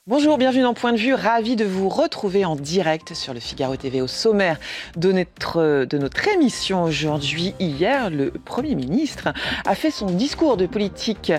Bonjour, bienvenue dans Point de Vue, ravi de vous retrouver en direct sur le Figaro TV. Au sommaire de notre émission aujourd'hui, hier, le Premier ministre a fait son discours de politique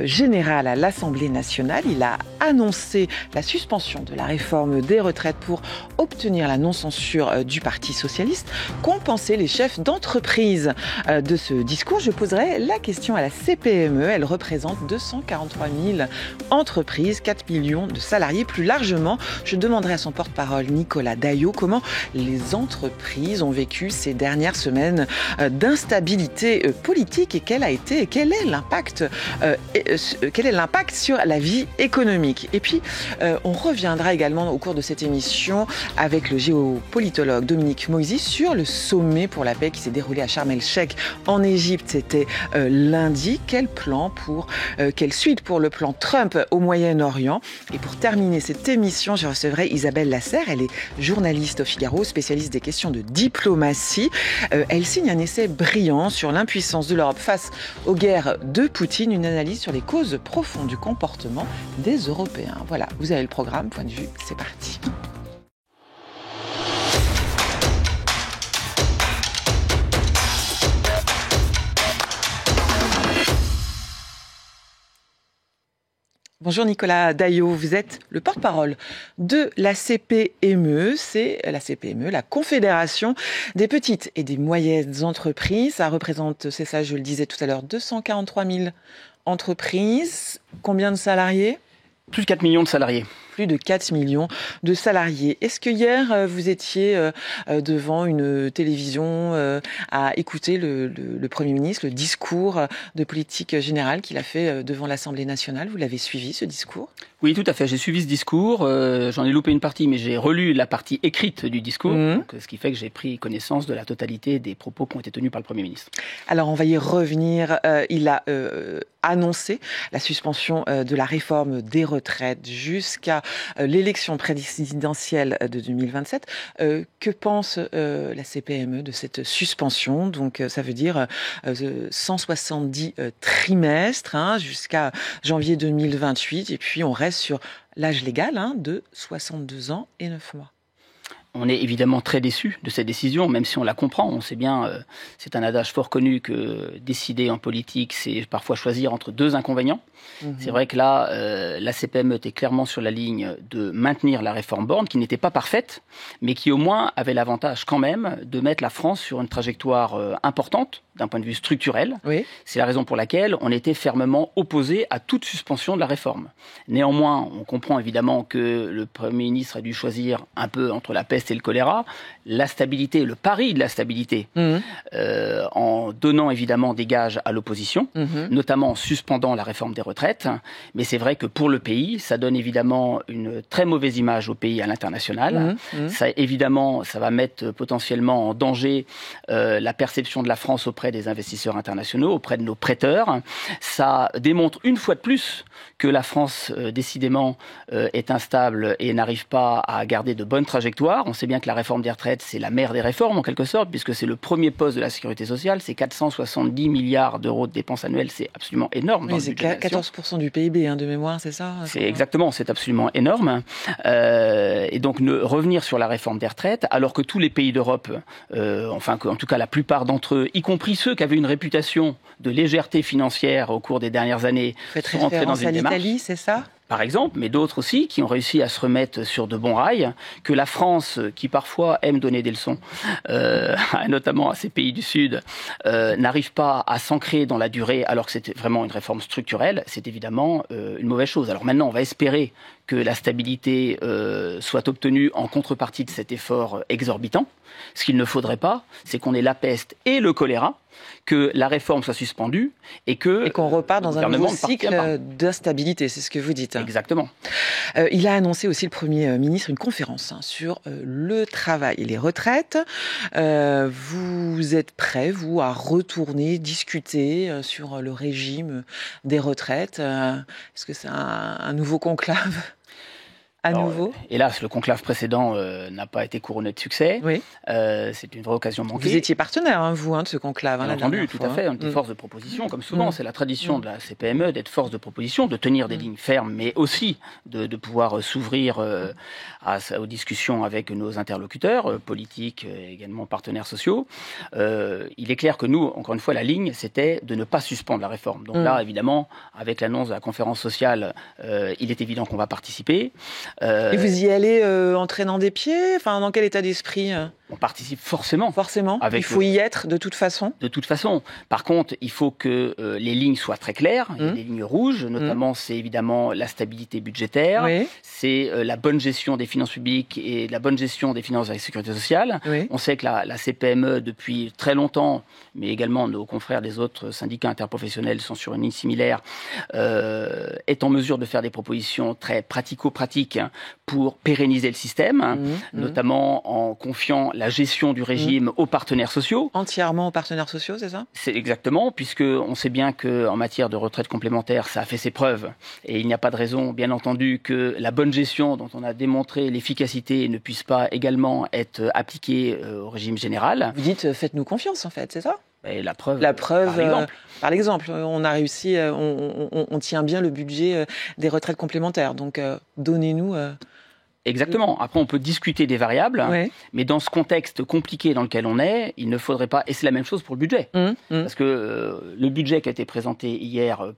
générale à l'Assemblée nationale. Il a annoncé la suspension de la réforme des retraites pour obtenir la non-censure du Parti socialiste. Qu'ont pensé les chefs d'entreprise de ce discours? Je poserai la question à la CPME. Elle représente 243 000 entreprises, 4 millions de salariés. Plus largement, je demanderai à son porte-parole Nicolas Daillot comment les entreprises ont vécu ces dernières semaines d'instabilité politique et quel est l'impact sur la vie économique. Et puis, on reviendra également au cours de cette émission avec le géopolitologue Dominique Moïsi sur le sommet pour la paix qui s'est déroulé à Sharm el-Sheikh en Égypte. C'était lundi. Quelle suite pour le plan Trump au Moyen-Orient? Et pour terminer cette émission, je recevrai Isabelle Lasserre. Elle est journaliste au Figaro, spécialiste des questions de diplomatie. Elle signe un essai brillant sur l'impuissance de l'Europe face aux guerres de Poutine, une analyse sur les causes profondes du comportement des Européens. Voilà, vous avez le programme, Point de Vue, c'est parti. Bonjour Nicolas Daillot, vous êtes le porte-parole de la CPME. C'est la CPME, la Confédération des petites et des moyennes entreprises. Ça représente, c'est ça, je le disais tout à l'heure, 243 000 entreprises. Combien de salariés? Plus de 4 millions de salariés. Plus de 4 millions de salariés. Est-ce que hier, vous étiez devant une télévision à écouter le Premier ministre, le discours de politique générale qu'il a fait devant l'Assemblée nationale? Vous l'avez suivi, ce discours? Oui, tout à fait. J'ai suivi ce discours. J'en ai loupé une partie, mais j'ai relu la partie écrite du discours, donc, ce qui fait que j'ai pris connaissance de la totalité des propos qui ont été tenus par le Premier ministre. Alors, on va y revenir. Il a annoncé la suspension de la réforme des retraites jusqu'à l'élection présidentielle de 2027. Que pense la CPME de cette suspension? Donc, ça veut dire 170 trimestres jusqu'à janvier 2028. Et puis, on reste sur l'âge légal de 62 ans et 9 mois. On est évidemment très déçus de cette décision, même si on la comprend. On sait bien, c'est un adage fort connu que décider en politique, c'est parfois choisir entre deux inconvénients. C'est vrai que là, la CPME était clairement sur la ligne de maintenir la réforme Borne, qui n'était pas parfaite, mais qui au moins avait l'avantage quand même de mettre la France sur une trajectoire importante, d'un point de vue structurel. Oui. C'est la raison pour laquelle on était fermement opposé à toute suspension de la réforme. Néanmoins, on comprend évidemment que le Premier ministre a dû choisir un peu entre la peste et le choléra, la stabilité, le pari de la stabilité, en donnant évidemment des gages à l'opposition, notamment en suspendant la réforme des retraites. Mais c'est vrai que pour le pays, ça donne évidemment une très mauvaise image au pays à l'international. Ça, évidemment, ça va mettre potentiellement en danger la perception de la France auprès des investisseurs internationaux, auprès de nos prêteurs. Ça démontre une fois de plus que la France, décidément, est instable et n'arrive pas à garder de bonnes trajectoires. On sait bien que la réforme des retraites, c'est la mère des réformes, en quelque sorte, puisque c'est le premier poste de la sécurité sociale. C'est 470 milliards d'euros de dépenses annuelles. C'est absolument énorme. Oui, c'est 14% du PIB, de mémoire, c'est ça? Exactement, c'est absolument énorme. Et donc, revenir sur la réforme des retraites, alors que tous les pays d'Europe, en tout cas la plupart d'entre eux, y compris ceux qui avaient une réputation de légèreté financière au cours des dernières années, sont rentrés dans une démarche. L'Italie, c'est ça? Par exemple, mais d'autres aussi qui ont réussi à se remettre sur de bons rails, que la France, qui parfois aime donner des leçons, notamment à ces pays du Sud, n'arrive pas à s'ancrer dans la durée alors que c'était vraiment une réforme structurelle, c'est évidemment une mauvaise chose. Alors maintenant, on va espérer que la stabilité soit obtenue en contrepartie de cet effort exorbitant. Ce qu'il ne faudrait pas, c'est qu'on ait la peste et le choléra, que la réforme soit suspendue et qu'on repart dans un nouveau cycle d'instabilité, c'est ce que vous dites. Exactement. Il a annoncé aussi, le Premier ministre, une conférence sur le travail et les retraites. Vous êtes prêts, vous, à retourner discuter sur le régime des retraites? Est-ce que c'est un nouveau conclave? à nouveau. Hélas, le conclave précédent n'a pas été couronné de succès. Oui. C'est une vraie occasion manquée. Vous étiez partenaire, hein, vous, de ce conclave. Bien entendu, tout à fait. On était force de proposition, comme souvent. C'est la tradition de la CPME d'être force de proposition, de tenir des lignes fermes, mais aussi de pouvoir s'ouvrir aux discussions avec nos interlocuteurs politiques, également partenaires sociaux. Il est clair que nous, encore une fois, la ligne, c'était de ne pas suspendre la réforme. Donc là, évidemment, avec l'annonce de la conférence sociale, il est évident qu'on va participer. Et vous y allez en traînant des pieds? Enfin, dans quel état d'esprit? On participe forcément. Forcément. Il faut y être de toute façon. De toute façon. Par contre, il faut que les lignes soient très claires. Il y a des lignes rouges, notamment, c'est évidemment la stabilité budgétaire, c'est la bonne gestion des finances publiques et la bonne gestion des finances de la sécurité sociale. On sait que la CPME, depuis très longtemps, mais également nos confrères des autres syndicats interprofessionnels sont sur une ligne similaire, est en mesure de faire des propositions très pratico-pratiques pour pérenniser le système, notamment en confiant la gestion du régime aux partenaires sociaux. Entièrement aux partenaires sociaux, c'est ça? C'est exactement, puisque on sait bien qu'en matière de retraite complémentaire, ça a fait ses preuves. Et il n'y a pas de raison, bien entendu, que la bonne gestion dont on a démontré l'efficacité ne puisse pas également être appliquée au régime général. Vous dites, faites-nous confiance, en fait, c'est ça? Et la preuve par l'exemple, on a réussi, on tient bien le budget des retraites complémentaires. Donc, donnez-nous... Exactement. Après, on peut discuter des variables, mais dans ce contexte compliqué dans lequel on est, il ne faudrait pas... Et c'est la même chose pour le budget. Parce que le budget qui a été présenté hier,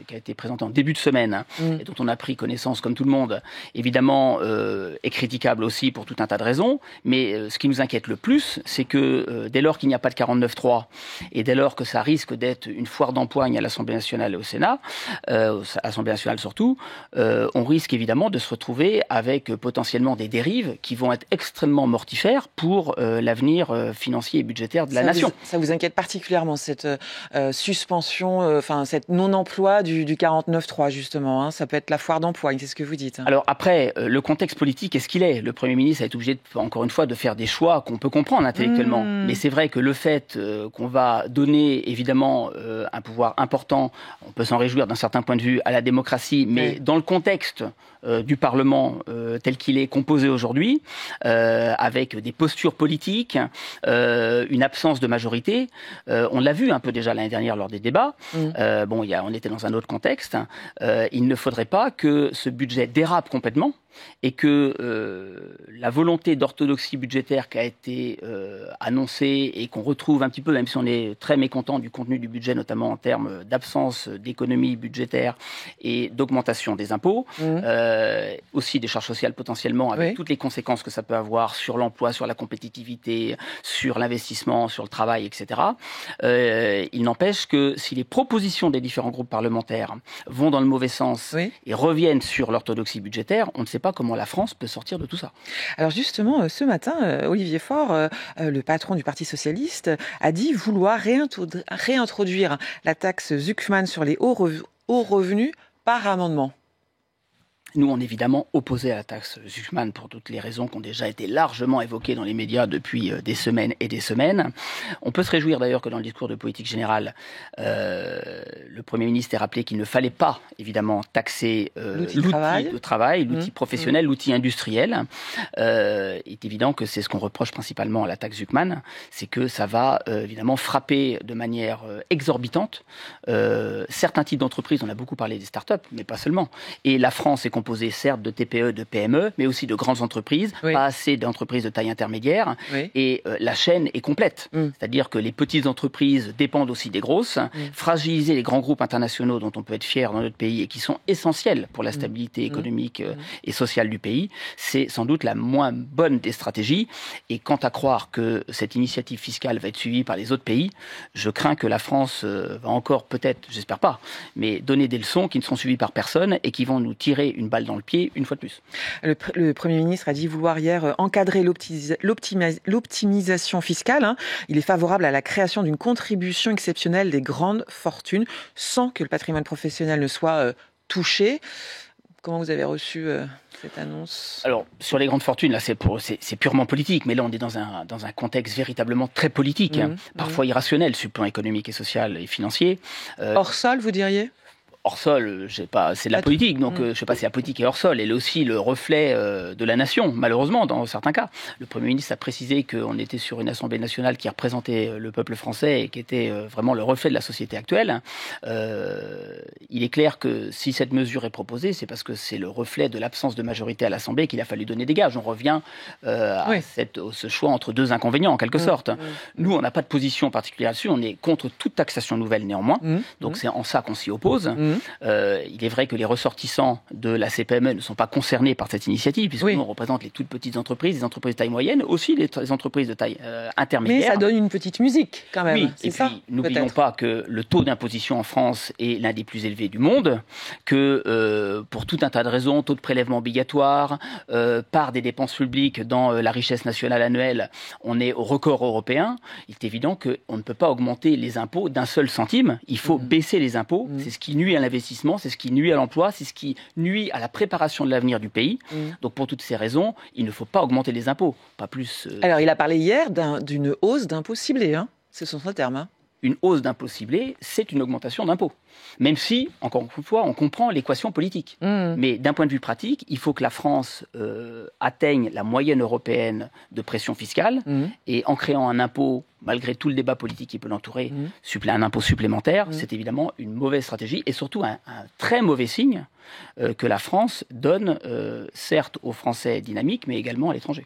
qui a été présenté en début de semaine, et dont on a pris connaissance comme tout le monde, évidemment, est critiquable aussi pour tout un tas de raisons. Mais ce qui nous inquiète le plus, c'est que dès lors qu'il n'y a pas de 49.3, et dès lors que ça risque d'être une foire d'empoigne à l'Assemblée nationale et au Sénat, à l'Assemblée nationale surtout, on risque évidemment de se retrouver avec potentiellement des dérives qui vont être extrêmement mortifères pour l'avenir financier et budgétaire de la nation. Ça vous inquiète particulièrement, cette suspension, cette non-emploi du 49.3, justement, hein, ça peut être la foire d'empoigne, c'est ce que vous dites. Hein. Alors après, le contexte politique, est-ce qu'il est? Le Premier ministre a été obligé, encore une fois, de faire des choix qu'on peut comprendre intellectuellement. Mais c'est vrai que le fait qu'on va donner, évidemment, un pouvoir important, on peut s'en réjouir d'un certain point de vue, à la démocratie, mais dans le contexte du Parlement tel qu'il est composé aujourd'hui, avec des postures politiques, une absence de majorité. On l'a vu un peu déjà l'année dernière lors des débats. On était dans un autre contexte. Il ne faudrait pas que ce budget dérape complètement et que la volonté d'orthodoxie budgétaire qui a été annoncée et qu'on retrouve un petit peu, même si on est très mécontent du contenu du budget, notamment en termes d'absence d'économie budgétaire et d'augmentation des impôts, aussi des charges sociales potentiellement, avec toutes les conséquences que ça peut avoir sur l'emploi, sur la compétitivité, sur l'investissement, sur le travail, etc. Il n'empêche que si les propositions des différents groupes parlementaires vont dans le mauvais sens et reviennent sur l'orthodoxie budgétaire, on ne sait pas comment la France peut sortir de tout ça. Alors justement, ce matin, Olivier Faure, le patron du Parti socialiste, a dit vouloir réintroduire la taxe Zuckman sur les hauts revenus par amendement. Nous, on est évidemment opposés à la taxe Zuckman pour toutes les raisons qui ont déjà été largement évoquées dans les médias depuis des semaines et des semaines. On peut se réjouir d'ailleurs que dans le discours de politique générale, le Premier ministre ait rappelé qu'il ne fallait pas, évidemment, taxer l'outil de travail, l'outil professionnel, l'outil industriel. Il est évident que c'est ce qu'on reproche principalement à la taxe Zuckman, c'est que ça va évidemment frapper de manière exorbitante certains types d'entreprises. On a beaucoup parlé des startups, mais pas seulement. Et la France est composé certes de TPE, de PME, mais aussi de grandes entreprises, pas assez d'entreprises de taille intermédiaire, et la chaîne est complète. C'est-à-dire que les petites entreprises dépendent aussi des grosses. Fragiliser les grands groupes internationaux dont on peut être fier dans notre pays et qui sont essentiels pour la stabilité économique et sociale du pays, c'est sans doute la moins bonne des stratégies. Et quant à croire que cette initiative fiscale va être suivie par les autres pays, je crains que la France va encore peut-être, j'espère pas, mais donner des leçons qui ne seront suivies par personne et qui vont nous tirer une balle dans le pied une fois de plus. Le Premier ministre a dit vouloir hier encadrer l'optimisation fiscale. Hein. Il est favorable à la création d'une contribution exceptionnelle des grandes fortunes sans que le patrimoine professionnel ne soit touché. Comment vous avez reçu cette annonce? Alors, sur les grandes fortunes, là, c'est purement politique, mais là, on est dans un contexte véritablement très politique, parfois irrationnel sur le plan économique et social et financier. Hors sol, vous diriez? hors sol, c'est de la politique, donc je ne sais pas si la politique est hors sol, elle est aussi le reflet de la nation, malheureusement, dans certains cas. Le Premier ministre a précisé qu'on était sur une Assemblée nationale qui représentait le peuple français et qui était vraiment le reflet de la société actuelle. Il est clair que si cette mesure est proposée, c'est parce que c'est le reflet de l'absence de majorité à l'Assemblée qu'il a fallu donner des gages. On revient à ce choix entre deux inconvénients, en quelque sorte. Nous, on n'a pas de position particulière là-dessus, on est contre toute taxation nouvelle néanmoins, donc c'est en ça qu'on s'y oppose. Il est vrai que les ressortissants de la CPME ne sont pas concernés par cette initiative, puisque nous, on représente les toutes petites entreprises, les entreprises de taille moyenne, aussi les entreprises de taille intermédiaire. Mais ça donne une petite musique, quand même. Oui, et puis n'oublions pas que le taux d'imposition en France est l'un des plus élevés du monde, que pour tout un tas de raisons, taux de prélèvement obligatoire, part des dépenses publiques dans la richesse nationale annuelle, on est au record européen. Il est évident qu'on ne peut pas augmenter les impôts d'un seul centime, il faut baisser les impôts, c'est ce qui nuit à l'investissement, c'est ce qui nuit à l'emploi, c'est ce qui nuit à la préparation de l'avenir du pays. Donc pour toutes ces raisons, il ne faut pas augmenter les impôts, pas plus... Alors il a parlé hier d'une hausse d'impôts ciblés, hein. C'est son terme. Hein. Une hausse d'impôts ciblés, c'est une augmentation d'impôts. Même si, encore une fois, on comprend l'équation politique. Mais d'un point de vue pratique, il faut que la France atteigne la moyenne européenne de pression fiscale. Et en créant un impôt, malgré tout le débat politique qui peut l'entourer, un impôt supplémentaire, c'est évidemment une mauvaise stratégie et surtout un très mauvais signe que la France donne, certes aux Français dynamiques, mais également à l'étranger.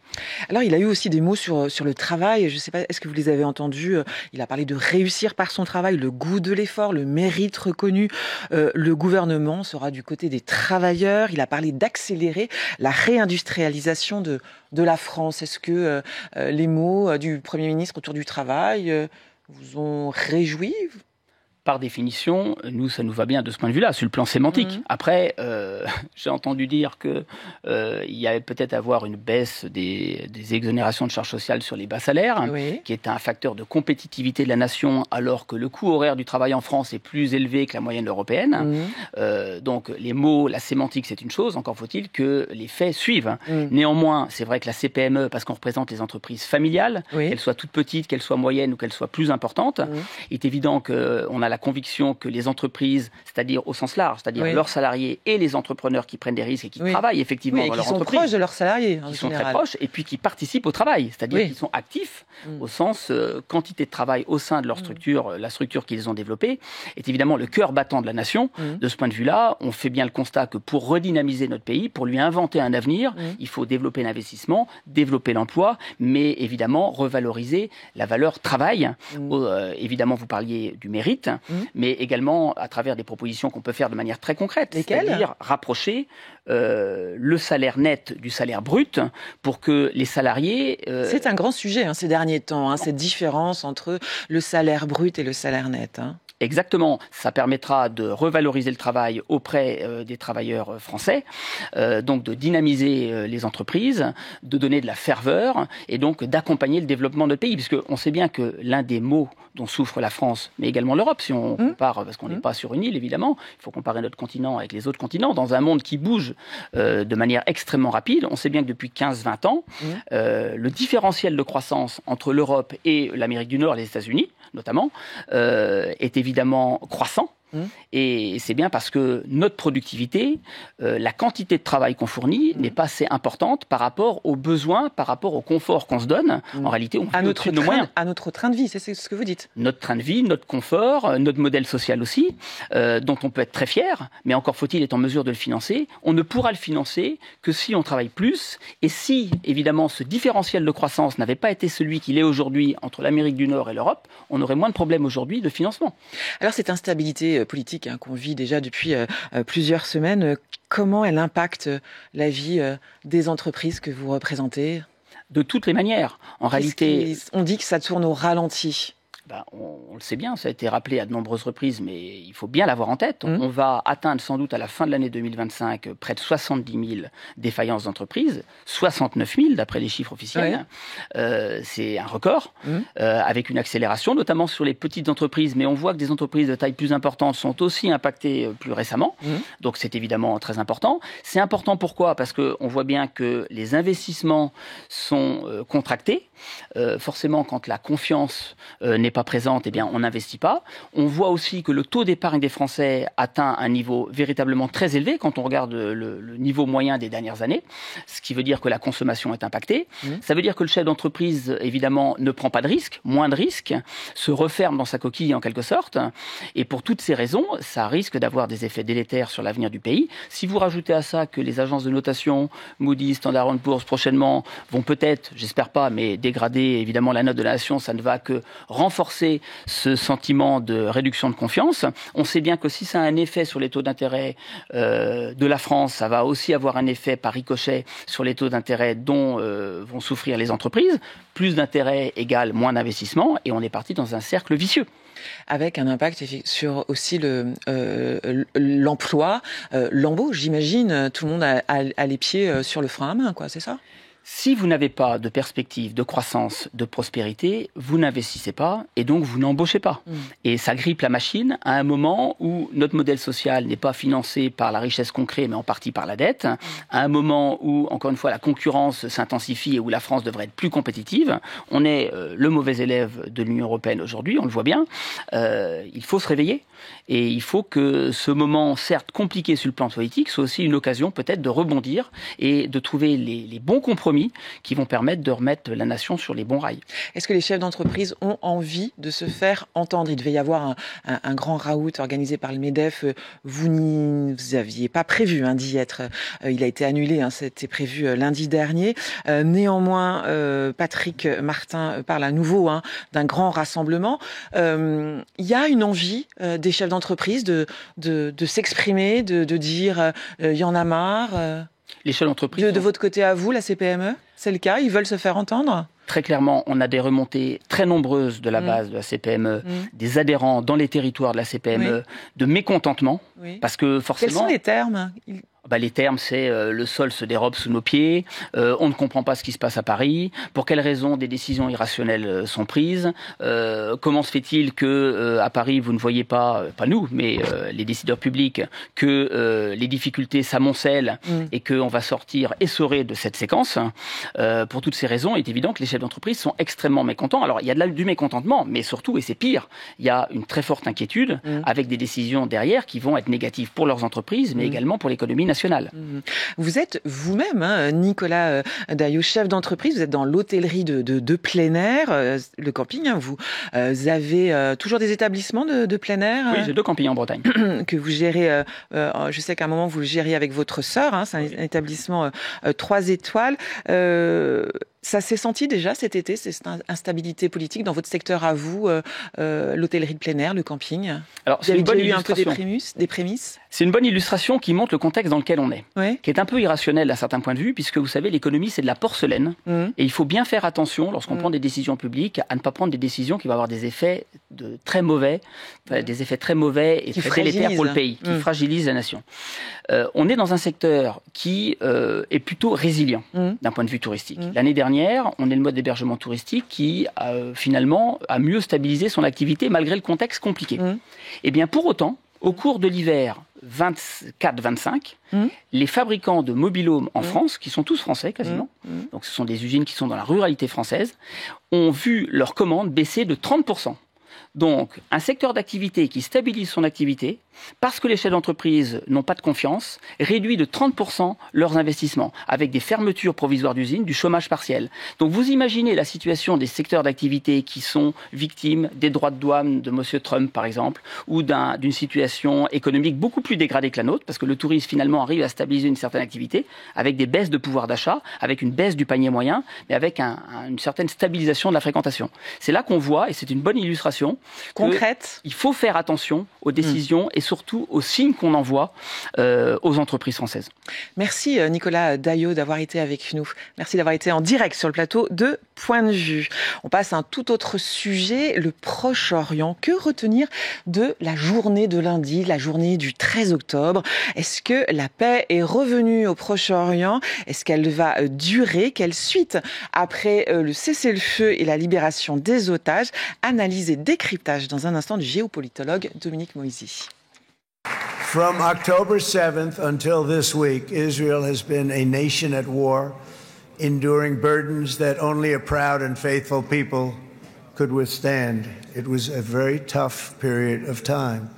Alors, il a eu aussi des mots sur le travail. Je ne sais pas, est-ce que vous les avez entendus? Il a parlé de réussir par son travail, le goût de l'effort, le mérite reconnu. Le gouvernement sera du côté des travailleurs. Il a parlé d'accélérer la réindustrialisation de la France. Est-ce que les mots du Premier ministre autour du travail vous ont réjoui? Par définition, nous, ça nous va bien de ce point de vue-là, sur le plan sémantique. Après, j'ai entendu dire qu'il y allait peut-être avoir une baisse des exonérations de charges sociales sur les bas salaires, qui est un facteur de compétitivité de la nation, alors que le coût horaire du travail en France est plus élevé que la moyenne européenne. Donc, les mots, la sémantique, c'est une chose, encore faut-il que les faits suivent. Néanmoins, c'est vrai que la CPME, parce qu'on représente les entreprises familiales, qu'elles soient toutes petites, qu'elles soient moyennes ou qu'elles soient plus importantes, il est évident qu'on a la conviction que les entreprises, c'est-à-dire au sens large, c'est-à-dire leurs salariés et les entrepreneurs qui prennent des risques et qui travaillent effectivement dans leur entreprise. Qui sont proches de leurs salariés, qui sont très proches et puis qui participent au travail, c'est-à-dire qu'ils sont actifs au sens quantité de travail au sein de leur structure, la structure qu'ils ont développée, est évidemment le cœur battant de la nation. De ce point de vue-là, on fait bien le constat que pour redynamiser notre pays, pour lui inventer un avenir, il faut développer l'investissement, développer l'emploi, mais évidemment revaloriser la valeur travail. Évidemment, vous parliez du mérite, mais également à travers des propositions qu'on peut faire de manière très concrète, c'est-à-dire rapprocher le salaire net du salaire brut pour que les salariés... C'est un grand sujet ces derniers temps, cette différence entre le salaire brut et le salaire net. Exactement, ça permettra de revaloriser le travail auprès des travailleurs français, donc de dynamiser les entreprises, de donner de la ferveur et donc d'accompagner le développement de notre pays, puisqu'on sait bien que l'un des maux dont souffre la France, mais également l'Europe, si on compare, parce qu'on n'est pas sur une île évidemment, il faut comparer notre continent avec les autres continents, dans un monde qui bouge de manière extrêmement rapide. On sait bien que depuis 15-20 ans, le différentiel de croissance entre l'Europe et l'Amérique du Nord, les États-Unis notamment, est évidemment croissant. Et c'est bien parce que notre productivité, la quantité de travail qu'on fournit n'est pas assez importante par rapport aux besoins, par rapport au confort qu'on se donne. En réalité, on vit au-dessus de nos moyens. À notre train de vie, c'est ce que vous dites. Notre train de vie, notre confort, notre modèle social aussi, dont on peut être très fier, mais encore faut-il être en mesure de le financer. On ne pourra le financer que si on travaille plus et si, évidemment, ce différentiel de croissance n'avait pas été celui qu'il est aujourd'hui entre l'Amérique du Nord et l'Europe, on aurait moins de problèmes aujourd'hui de financement. Alors cette instabilité politique qu'on vit déjà depuis plusieurs semaines, comment elle impacte la vie des entreprises que vous représentez? De toutes les manières. En réalité, on dit que ça tourne au ralenti. On le sait bien, ça a été rappelé à de nombreuses reprises, mais il faut bien l'avoir en tête. On va atteindre sans doute à la fin de l'année 2025 près de 70 000 défaillances d'entreprises, 69 000 d'après les chiffres officiels. C'est un record, avec une accélération, notamment sur les petites entreprises, mais on voit que des entreprises de taille plus importante sont aussi impactées plus récemment. Donc c'est évidemment très important. C'est important pourquoi? Parce qu'on voit bien que les investissements sont contractés. Forcément, quand la confiance n'est pas présente, eh bien, on n'investit pas. On voit aussi que le taux d'épargne des Français atteint un niveau véritablement très élevé quand on regarde le niveau moyen des dernières années, ce qui veut dire que la consommation est impactée. Ça veut dire que le chef d'entreprise, évidemment, ne prend pas de risques, moins de risques, se referme dans sa coquille en quelque sorte. Et pour toutes ces raisons, ça risque d'avoir des effets délétères sur l'avenir du pays. Si vous rajoutez à ça que les agences de notation, Moody's, Standard & Poor's, prochainement, vont peut-être, j'espère pas, mais dégrader évidemment la note de la nation, ça ne va que renforcer ce sentiment de réduction de confiance. On sait bien que si ça a un effet sur les taux d'intérêt de la France, ça va aussi avoir un effet par ricochet sur les taux d'intérêt dont vont souffrir les entreprises. Plus d'intérêt égale moins d'investissement et on est parti dans un cercle vicieux. Avec un impact sur aussi l'emploi, l'embauche, j'imagine. Tout le monde a les pieds sur le frein à main, quoi, c'est ça ? Si vous n'avez pas de perspective de croissance, de prospérité, vous n'investissez pas et donc vous n'embauchez pas. Et ça grippe la machine à un moment où notre modèle social n'est pas financé par la richesse qu'on crée, mais en partie par la dette. À un moment où, encore une fois, la concurrence s'intensifie et où la France devrait être plus compétitive. On est le mauvais élève de l'Union européenne aujourd'hui, on le voit bien. Il faut se réveiller et il faut que ce moment, certes compliqué sur le plan politique, soit aussi une occasion peut-être de rebondir et de trouver les bons compromis qui vont permettre de remettre la nation sur les bons rails. Est-ce que les chefs d'entreprise ont envie de se faire entendre ? Il devait y avoir un grand raout organisé par le MEDEF. Vous n'aviez pas prévu d'y être. Il a été annulé, c'était prévu lundi dernier. Néanmoins, Patrick Martin parle à nouveau d'un grand rassemblement. Il y a une envie des chefs d'entreprise de s'exprimer, de dire il y en a marre. Les chefs d'entreprise. De votre côté à vous, la CPME, c'est le cas ? Ils veulent se faire entendre ? Très clairement, on a des remontées très nombreuses de la base de la CPME, des adhérents dans les territoires de la CPME, de mécontentement, parce que forcément... Quels sont les termes ? Les termes, c'est le sol se dérobe sous nos pieds, on ne comprend pas ce qui se passe à Paris, pour quelles raisons des décisions irrationnelles sont prises, comment se fait-il que à Paris vous ne voyez pas nous, mais les décideurs publics, que les difficultés s'amoncellent et qu'on va sortir essoré de cette séquence. Pour toutes ces raisons, il est évident que les chefs d'entreprise sont extrêmement mécontents. Alors il y a du mécontentement, mais surtout, et c'est pire, il y a une très forte inquiétude avec des décisions derrière qui vont être négatives pour leurs entreprises, mais également pour l'économie nationale. Vous êtes vous-même, Nicolas Daillot, chef d'entreprise, vous êtes dans l'hôtellerie de plein air, le camping. Vous avez toujours des établissements de plein air Oui, j'ai 2 campings en Bretagne. Que vous gérez, je sais qu'à un moment vous le gériez avec votre sœur, c'est un établissement 3 étoiles. Ça s'est senti déjà cet été, cette instabilité politique dans votre secteur à vous, l'hôtellerie de plein air, le camping. Alors, c'est une bonne illustration. Il y a eu un peu des prémices. C'est une bonne illustration qui montre le contexte dans lequel on est, qui est un peu irrationnel à certains points de vue, puisque vous savez, l'économie, c'est de la porcelaine. Et il faut bien faire attention, lorsqu'on prend des décisions publiques, à ne pas prendre des décisions qui vont avoir des effets très mauvais et très délétères pour le pays, qui fragilisent la nation. On est dans un secteur qui est plutôt résilient d'un point de vue touristique. L'année dernière, on est le mode d'hébergement touristique qui, finalement, a mieux stabilisé son activité malgré le contexte compliqué. Et bien, pour autant, au cours de l'hiver 24-25, les fabricants de mobil-home en France, qui sont tous français quasiment, donc ce sont des usines qui sont dans la ruralité française, ont vu leurs commandes baisser de 30%. Donc, un secteur d'activité qui stabilise son activité, parce que les chefs d'entreprise n'ont pas de confiance, réduit de 30% leurs investissements, avec des fermetures provisoires d'usines, du chômage partiel. Donc, vous imaginez la situation des secteurs d'activité qui sont victimes des droits de douane de M. Trump, par exemple, ou d'une situation économique beaucoup plus dégradée que la nôtre, parce que le tourisme, finalement, arrive à stabiliser une certaine activité, avec des baisses de pouvoir d'achat, avec une baisse du panier moyen, mais avec une certaine stabilisation de la fréquentation. C'est là qu'on voit, et c'est une bonne illustration, concrète. Il faut faire attention aux décisions et surtout aux signes qu'on envoie aux entreprises françaises. Merci Nicolas Daillot d'avoir été avec nous. Merci d'avoir été en direct sur le plateau de Point de Vue. On passe à un tout autre sujet, le Proche-Orient. Que retenir de la journée de lundi, la journée du 13 octobre ? Est-ce que la paix est revenue au Proche-Orient ? Est-ce qu'elle va durer ? Quelle suite après le cessez-le-feu et la libération des otages ? Analyse et décryptage dans un instant du géopolitologue Dominique Moisy. From October 7th until this week, Israel has been a nation at war, enduring burdens that only a proud and faithful people could withstand. It was a very tough period of time.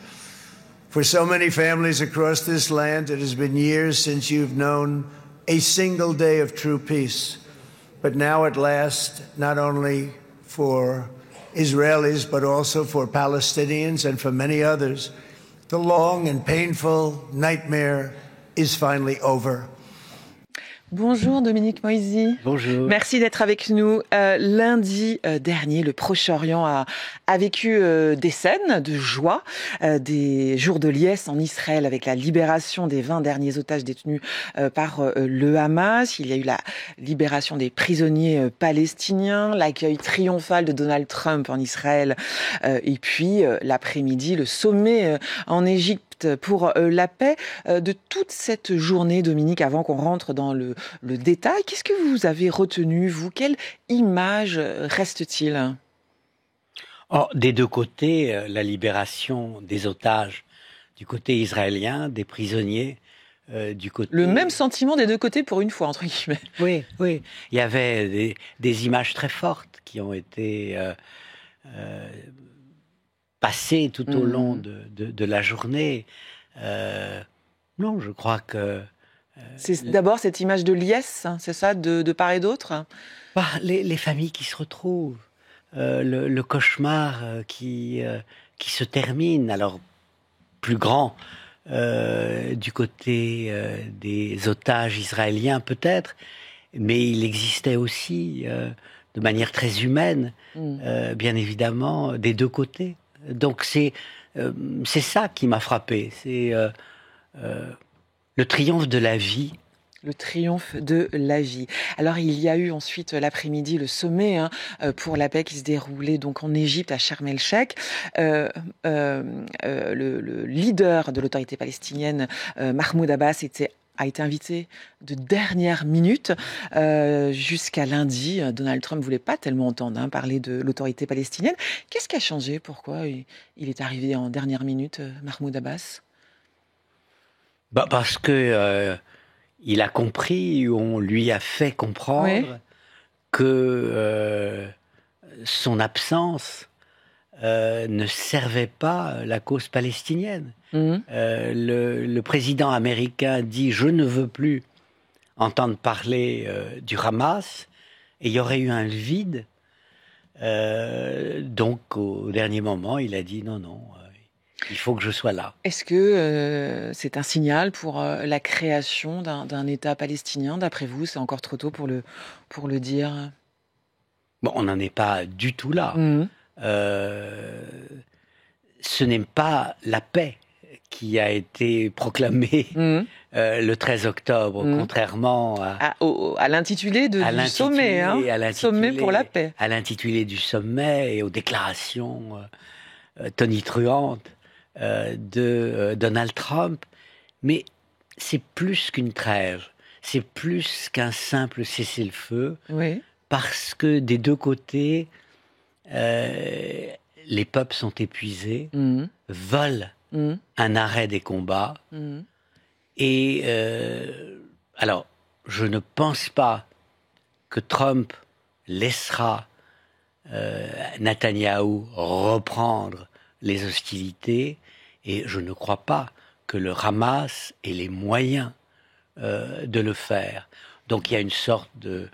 For so many families across this land, it has been years since you've known a single day of true peace. But now at last, not only for Israelis, but also for Palestinians and for many others, the long and painful nightmare is finally over. Bonjour Dominique Moïsi. Bonjour. Merci d'être avec nous. Lundi dernier, le Proche-Orient a vécu des scènes de joie, des jours de liesse en Israël avec la libération des 20 derniers otages détenus par le Hamas. Il y a eu la libération des prisonniers palestiniens, l'accueil triomphal de Donald Trump en Israël et puis l'après-midi, le sommet en Égypte pour la paix. De toute cette journée, Dominique, avant qu'on rentre dans le détail, qu'est-ce que vous avez retenu, vous? Quelle image reste-t-il? Des deux côtés, la libération des otages, du côté israélien, des prisonniers, du côté... Le même sentiment des deux côtés pour une fois, entre guillemets. Oui, oui. Il y avait des images très fortes qui ont été passées tout au long de la journée. Non, je crois que... C'est d'abord cette image de liesse, hein, c'est ça, de part et d'autre? Les familles qui se retrouvent, le cauchemar qui se termine, alors plus grand du côté des otages israéliens peut-être, mais il existait aussi de manière très humaine, bien évidemment, des deux côtés. Donc c'est ça qui m'a frappé, c'est le triomphe de la vie. Le triomphe de la vie. Alors, il y a eu ensuite l'après-midi le sommet pour la paix qui se déroulait donc en Égypte, à Sharm el-Sheikh. Le leader de l'autorité palestinienne, Mahmoud Abbas, a été invité de dernière minute jusqu'à lundi. Donald Trump ne voulait pas tellement entendre parler de l'autorité palestinienne. Qu'est-ce qui a changé? Pourquoi il est arrivé en dernière minute, Mahmoud Abbas? Parce que il a compris, on lui a fait comprendre que son absence ne servait pas la cause palestinienne. Le président américain dit « je ne veux plus entendre parler du Hamas » et il y aurait eu un vide. Donc au dernier moment, il a dit « non, non ». Il faut que je sois là. Est-ce que c'est un signal pour la création d'un État palestinien? D'après vous, c'est encore trop tôt pour le dire? Bon, on n'en est pas du tout là. Ce n'est pas la paix qui a été proclamée le 13 octobre, contrairement à l'intitulé du sommet. Sommet pour la paix. À l'intitulé du sommet et aux déclarations tonitruantes de Donald Trump, mais c'est plus qu'une trêve, c'est plus qu'un simple cessez-le-feu, parce que des deux côtés, les peuples sont épuisés, veulent un arrêt des combats, et alors, je ne pense pas que Trump laissera Netanyahou reprendre les hostilités, et je ne crois pas que le Hamas ait les moyens de le faire. Donc il y a une sorte de...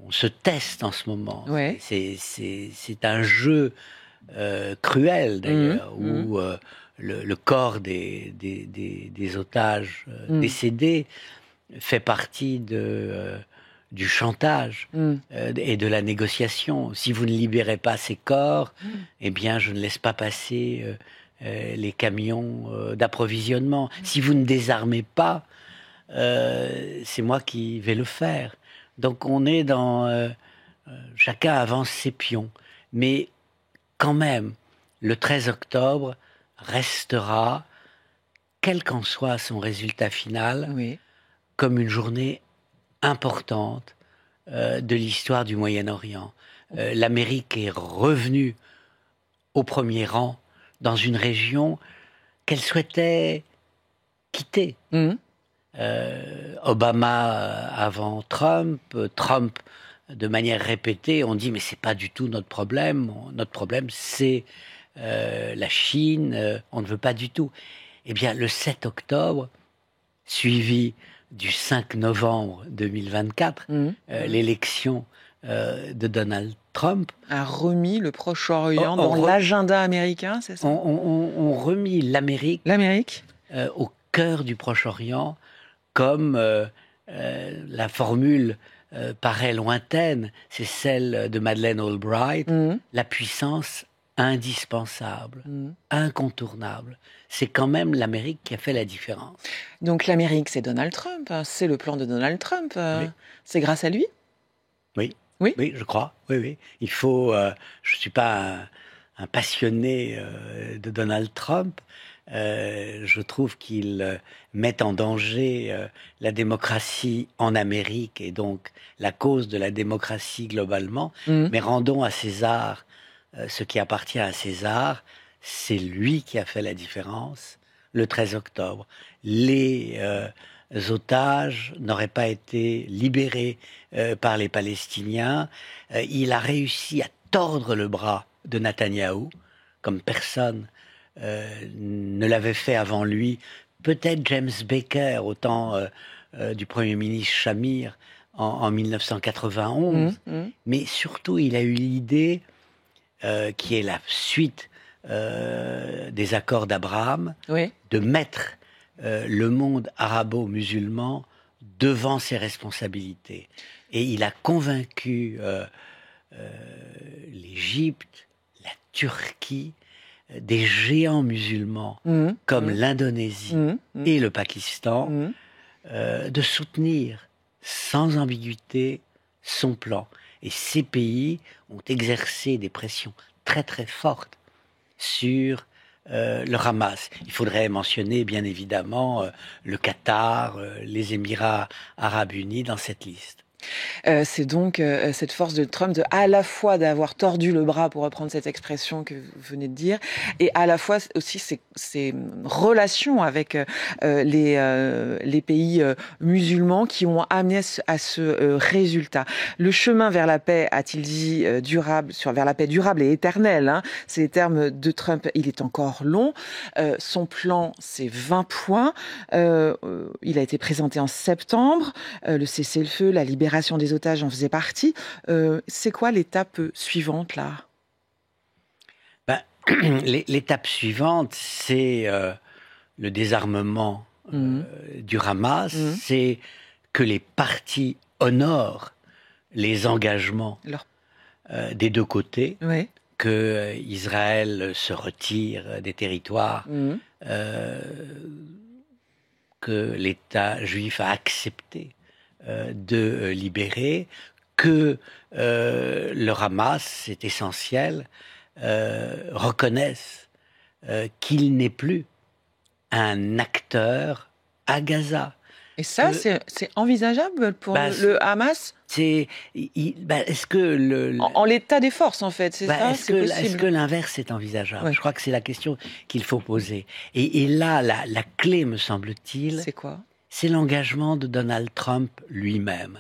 On se teste en ce moment. C'est un jeu cruel d'ailleurs, où le corps des otages décédés fait partie du chantage et de la négociation. Si vous ne libérez pas ces corps, eh bien, je ne laisse pas passer les camions d'approvisionnement. Si vous ne désarmez pas, c'est moi qui vais le faire. Donc, on est dans... chacun avance ses pions. Mais quand même, le 13 octobre restera, quel qu'en soit son résultat final, comme une journée importante de l'histoire du Moyen-Orient. L'Amérique est revenue au premier rang dans une région qu'elle souhaitait quitter. Obama avant Trump, Trump de manière répétée, on dit mais c'est pas du tout notre problème. Notre problème, c'est la Chine. On ne veut pas du tout. Eh bien, le 7 octobre, suivi du 5 novembre 2024, l'élection de Donald Trump a remis le Proche-Orient dans l'agenda américain, c'est ça? On remis l'Amérique au cœur du Proche-Orient, comme la formule paraît lointaine, c'est celle de Madeleine Albright, la puissance indispensable, incontournable. C'est quand même l'Amérique qui a fait la différence. Donc l'Amérique, c'est Donald Trump, hein, c'est le plan de Donald Trump, oui. C'est grâce à lui? Oui. Oui, je crois. Oui. Il faut. Je suis pas un passionné de Donald Trump. Je trouve qu'il met en danger la démocratie en Amérique et donc la cause de la démocratie globalement. Mais rendons à César ce qui appartient à César. C'est lui qui a fait la différence le 13 octobre. Les otages n'auraient pas été libérés par les Palestiniens. Il a réussi à tordre le bras de Netanyahou, comme personne ne l'avait fait avant lui. Peut-être James Baker, au temps du Premier ministre Shamir, en 1991. Mais surtout, il a eu l'idée, qui est la suite des accords d'Abraham, de mettre le monde arabo-musulman devant ses responsabilités. Et il a convaincu l'Égypte, la Turquie, des géants musulmans comme l'Indonésie et le Pakistan de soutenir sans ambiguïté son plan. Et ces pays ont exercé des pressions très très fortes sur le Hamas. Il faudrait mentionner bien évidemment le Qatar, les Émirats arabes unis dans cette liste. C'est donc cette force de Trump à la fois d'avoir tordu le bras, pour reprendre cette expression que vous venez de dire, et à la fois aussi ses relations avec les pays musulmans qui ont amené à ce résultat. Le chemin vers la paix, a-t-il dit, vers la paix durable et éternelle, hein, c'est les termes de Trump, il est encore long. Son plan, c'est 20 points. Il a été présenté en septembre. Le cessez-le-feu, la libération des otages en faisait partie. C'est quoi l'étape suivante, là? L'étape suivante, c'est le désarmement du Hamas. C'est que les parties honorent les engagements des deux côtés, que Israël se retire des territoires que l'État juif a accepté de libérer, que le Hamas, c'est essentiel, reconnaisse qu'il n'est plus un acteur à Gaza. Et ça, c'est envisageable pour le Hamas? Est-ce que en l'état des forces, en fait, c'est ça? Est-ce que l'inverse est envisageable? Je crois que c'est la question qu'il faut poser. Et là, la clé, me semble-t-il, c'est quoi? C'est l'engagement de Donald Trump lui-même.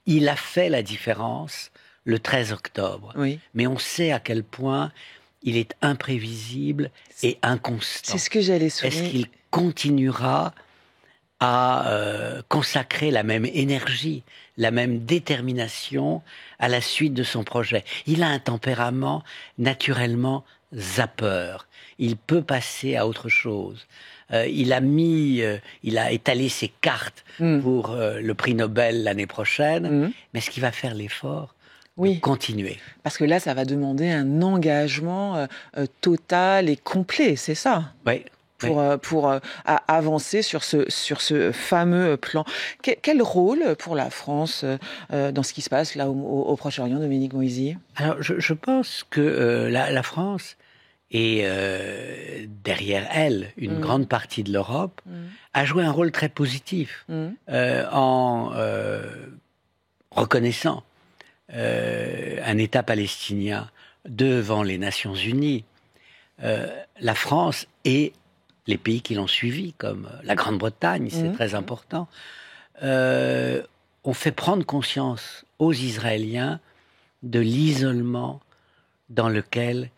Il a fait la différence le 13 octobre. Mais on sait à quel point il est imprévisible et inconstant. C'est ce que j'allais souligner. Est-ce qu'il continuera à consacrer la même énergie, la même détermination à la suite de son projet? Il a un tempérament naturellement zappeur. Il peut passer à autre chose. Il a étalé ses cartes pour le prix Nobel l'année prochaine, mais est-ce qu'il va faire l'effort de continuer? Parce que là, ça va demander un engagement total et complet, c'est ça? Oui. Pour avancer sur ce fameux plan. Quel rôle pour la France dans ce qui se passe là au Proche-Orient, Dominique Moïsi? Alors, je pense que la France et derrière elle, une grande partie de l'Europe a joué un rôle très positif en reconnaissant un État palestinien devant les Nations Unies. La France et les pays qui l'ont suivi, comme la Grande-Bretagne, c'est très important, on fait prendre conscience aux Israéliens de l'isolement dans lequel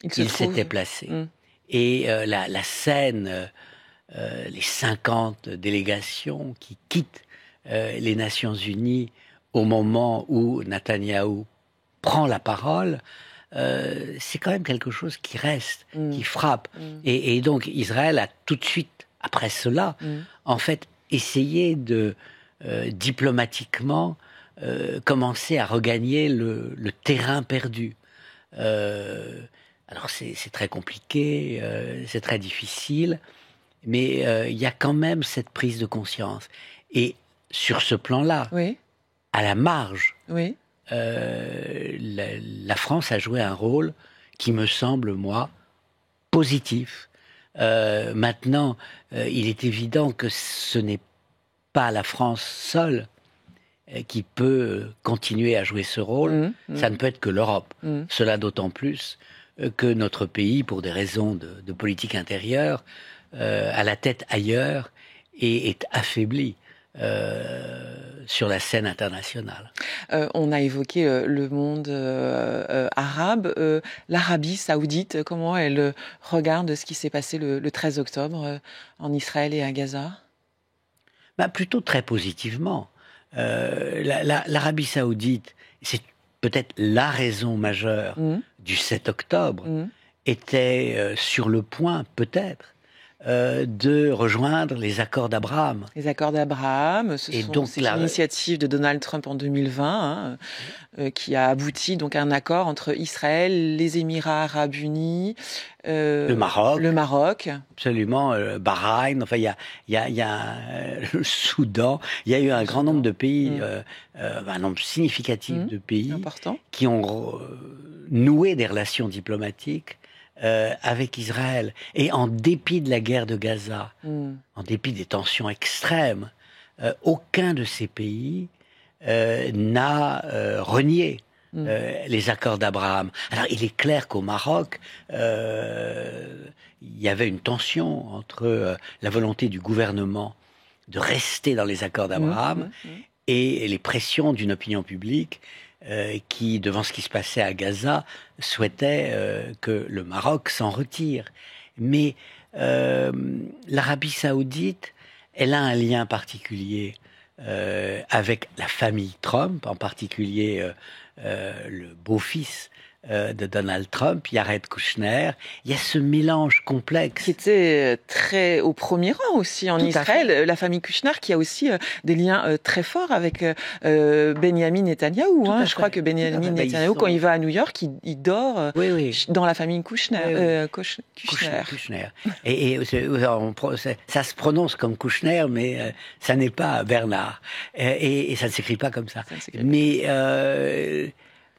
ils s'étaient placés. Et la scène, les 50 délégations qui quittent les Nations Unies au moment où Netanyahou prend la parole, c'est quand même quelque chose qui reste, qui frappe. Et donc Israël a tout de suite, après cela, en fait, essayé de diplomatiquement commencer à regagner le terrain perdu. Alors c'est très compliqué, c'est très difficile, mais il y a quand même cette prise de conscience. Et sur ce plan-là, à la marge, la France a joué un rôle qui me semble, moi, positif. Maintenant, il est évident que ce n'est pas la France seule qui peut continuer à jouer ce rôle. Ça ne peut être que l'Europe. Cela d'autant plus que notre pays, pour des raisons de politique intérieure, a la tête ailleurs et est affaibli sur la scène internationale. On a évoqué le monde arabe. L'Arabie saoudite, comment elle regarde ce qui s'est passé le 13 octobre en Israël et à Gaza ? Plutôt très positivement. L'Arabie saoudite, c'est peut-être la raison majeure du 7 octobre, était sur le point, peut-être, de rejoindre les accords d'Abraham. Les accords d'Abraham, c'est l'initiative de Donald Trump en 2020, qui a abouti donc à un accord entre Israël, les Émirats arabes unis, le Maroc, absolument, Bahreïn. Enfin, il y a le Soudan. Il y a eu un grand nombre de pays, un nombre significatif de pays qui ont noué des relations diplomatiques avec Israël. Et en dépit de la guerre de Gaza, en dépit des tensions extrêmes, aucun de ces pays n'a renié les accords d'Abraham. Alors, il est clair qu'au Maroc, il y avait une tension entre la volonté du gouvernement de rester dans les accords d'Abraham et les pressions d'une opinion publique qui, devant ce qui se passait à Gaza, souhaitait que le Maroc s'en retire. Mais l'Arabie saoudite, elle a un lien particulier avec la famille Trump, en particulier le beau-fils de Donald Trump, Jared Kushner. Il y a ce mélange complexe. Qui était très au premier rang aussi en Israël, la famille Kushner, qui a aussi des liens très forts avec Benjamin Netanyahou. Je crois que Benjamin Netanyahou, quand il va à New York, il dort dans la famille Kushner. Kushner. Et ça se prononce comme Kushner, mais ça n'est pas Bernard. Et ça ne s'écrit pas comme ça. Mais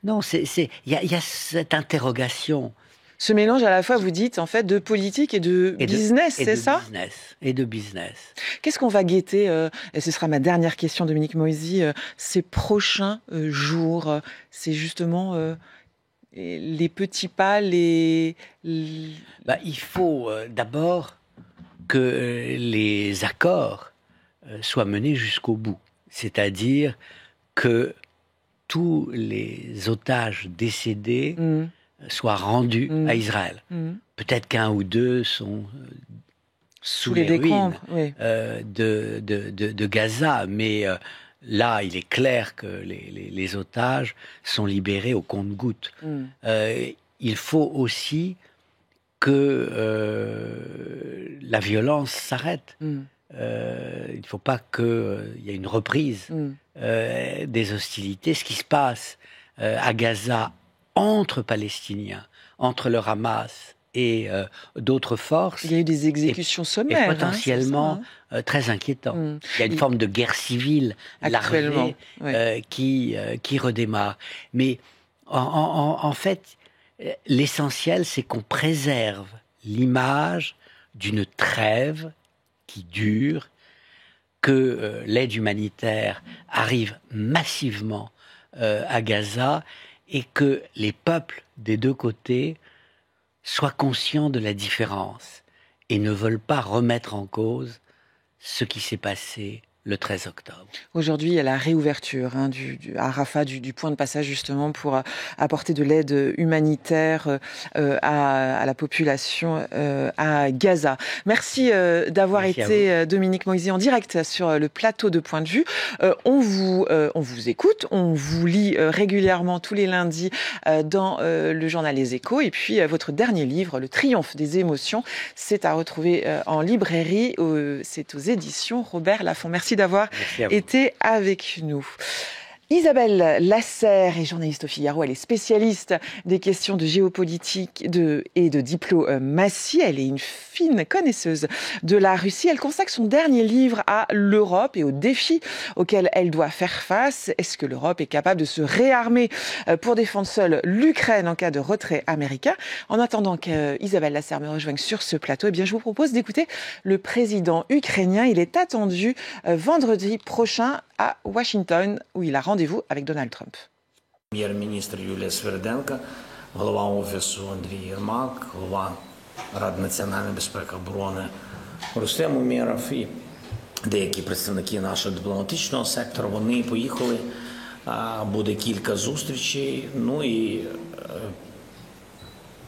non, il y a cette interrogation. Ce mélange à la fois, vous dites, en fait, de politique et de business, c'est ça ? Et de business. Qu'est-ce qu'on va guetter, et ce sera ma dernière question, Dominique Moïsi, ces prochains jours ? C'est justement les petits pas, il faut d'abord que les accords soient menés jusqu'au bout. C'est-à-dire que tous les otages décédés soient rendus à Israël. Peut-être qu'un ou deux sont sous les ruines de Gaza, mais là, il est clair que les otages sont libérés au compte-gouttes. Il faut aussi que la violence s'arrête. Il ne faut pas qu'il y ait une reprise des hostilités. Ce qui se passe à Gaza entre Palestiniens, entre le Hamas et d'autres forces. Il y a eu des exécutions sommaires. Et potentiellement très inquiétant. Il y a une forme de guerre civile larvée qui redémarre. Mais en fait, l'essentiel, c'est qu'on préserve l'image d'une trêve qui dure, que l'aide humanitaire arrive massivement à Gaza et que les peuples des deux côtés soient conscients de la différence et ne veulent pas remettre en cause ce qui s'est passé le 13 octobre. Aujourd'hui, il y a la réouverture à Rafah du point de passage justement pour apporter de l'aide humanitaire à la population à Gaza. Merci d'avoir été Dominique Moïse en direct sur le plateau de Point de Vue. On vous écoute, on vous lit régulièrement tous les lundis dans le journal Les Échos. Et puis votre dernier livre, Le Triomphe des émotions, c'est à retrouver en librairie. C'est aux éditions Robert Laffont. Merci d'avoir été avec nous. Isabelle Lasserre est journaliste au Figaro. Elle est spécialiste des questions de géopolitique et de diplomatie. Elle est une fine connaisseuse de la Russie. Elle consacre son dernier livre à l'Europe et aux défis auxquels elle doit faire face. Est-ce que l'Europe est capable de se réarmer pour défendre seule l'Ukraine en cas de retrait américain? En attendant qu'Isabelle Lasserre me rejoigne sur ce plateau, eh bien, je vous propose d'écouter le président ukrainien. Il est attendu vendredi prochain à Washington, où il a rendez-vous avec Donald Trump. Прем'єр-міністр Юлія Свериденко, голова Офісу Андрій Єрмак, голова Ради національної безпеки оборони Рустем Умєров і деякі представники нашого дипломатичного сектору, вони поїхали, буде кілька зустрічей, ну і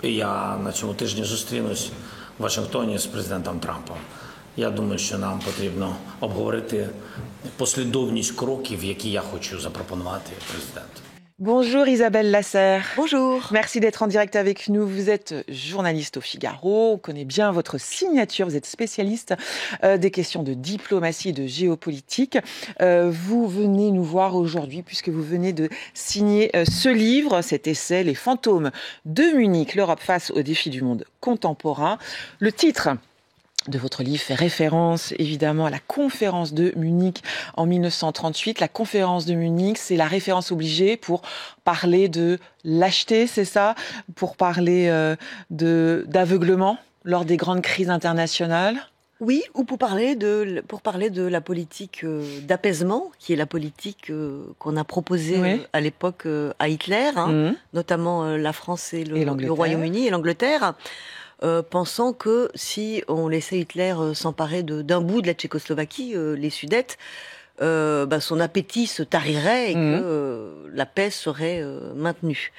я на цьому тижні зустрінусь в Вашингтоні з президентом Трампом. Я думаю, що нам потрібно обговорити послідовність кроків, які я хочу запропонувати президенту. Bonjour Isabelle Lasserre. Bonjour. Merci d'être en direct avec nous. Vous êtes journaliste au Figaro. On connaît bien votre signature. Vous êtes spécialiste des questions de diplomatie et de géopolitique. Vous venez nous voir aujourd'hui puisque vous venez de signer ce livre, cet essai, Les fantômes de Munich, l'Europe face aux défis du monde contemporain. Le titre de votre livre fait référence évidemment à la conférence de Munich en 1938. La conférence de Munich, c'est la référence obligée pour parler de lâcheté, c'est ça? Pour parler d'aveuglement lors des grandes crises internationales? Oui, ou pour parler de la politique d'apaisement, qui est la politique qu'on a proposée à l'époque à Hitler, notamment la France et le Royaume-Uni et l'Angleterre. Pensant que si on laissait Hitler s'emparer d'un bout de la Tchécoslovaquie, les Sudètes, son appétit se tarirait et que la paix serait maintenue.